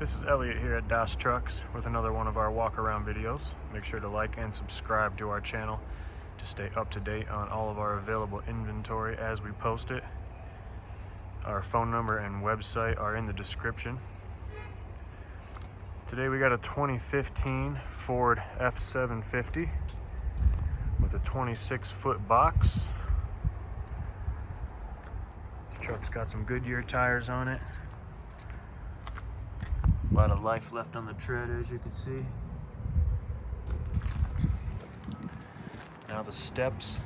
This is Elliot here at Das Trucks with another one of our walk around videos. Make sure to like and subscribe to our channel to stay up to date on all of our available inventory as we post it. Our phone number and website are in the description. Today we got a 2015 Ford F-750 with a 26-foot box. This truck's got some Goodyear tires on it. A lot of life left on the tread, as you can see. Now the steps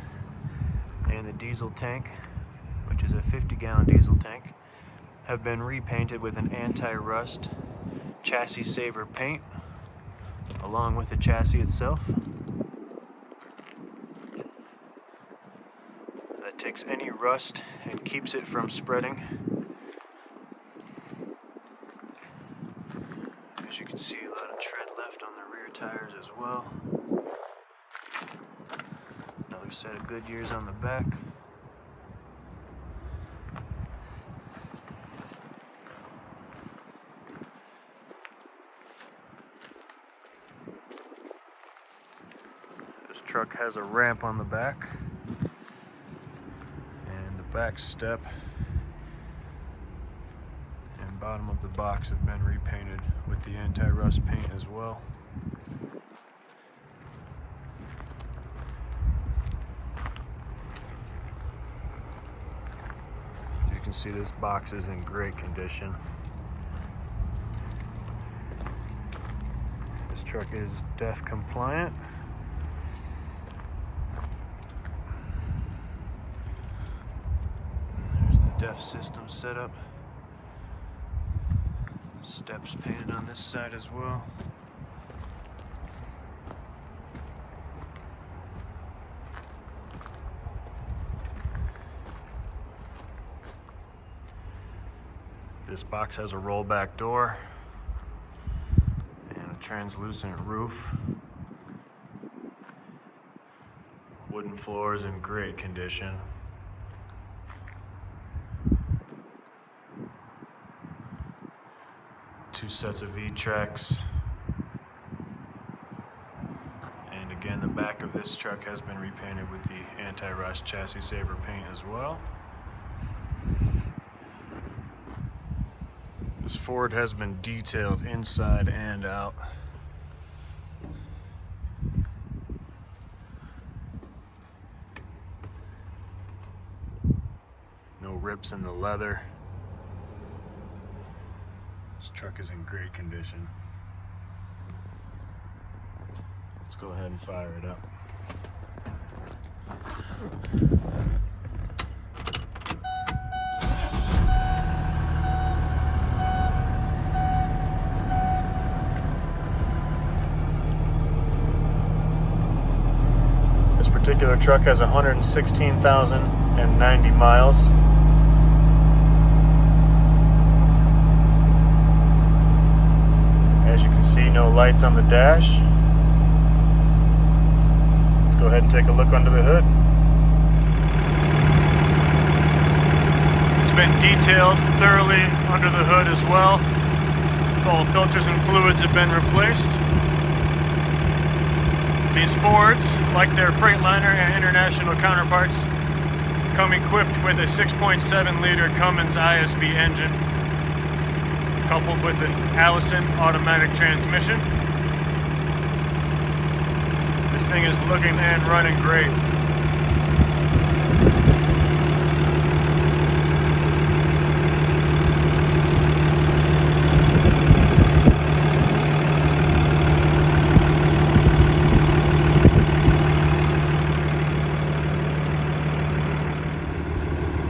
and the diesel tank, which is a 50-gallon diesel tank, have been repainted with an anti-rust chassis saver paint along with the chassis itself. That takes any rust and keeps it from spreading. As you can see, a lot of tread left on the rear tires as well. Another set of Goodyears on the back. This truck has a ramp on the back, and the back step and bottom of the box have been repainted with the anti-rust paint as well. As you can see, this box is in great condition. This truck is DEF compliant. There's the DEF system setup. Steps painted on this side as well. This box has a rollback door and a translucent roof. Wooden floors in great condition. Two sets of V-tracks, and again the back of this truck has been repainted with the anti-rust chassis saver paint as well. This Ford has been detailed inside and out. No rips in the leather. This truck is in great condition. Let's go ahead and fire it up. This particular truck has 116,090 miles. As you can see, no lights on the dash. Let's go ahead and take a look under the hood. It's been detailed thoroughly under the hood as well. All filters and fluids have been replaced. These Fords, like their Freightliner and international counterparts, come equipped with a 6.7-liter Cummins ISB engine, coupled with an Allison automatic transmission. This thing is looking and running great.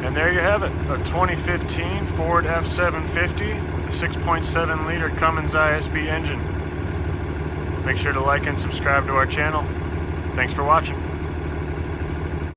And there you have it, a 2015 Ford F-750 with a 6.7-liter Cummins ISB engine. Make sure to like and subscribe to our channel. Thanks for watching.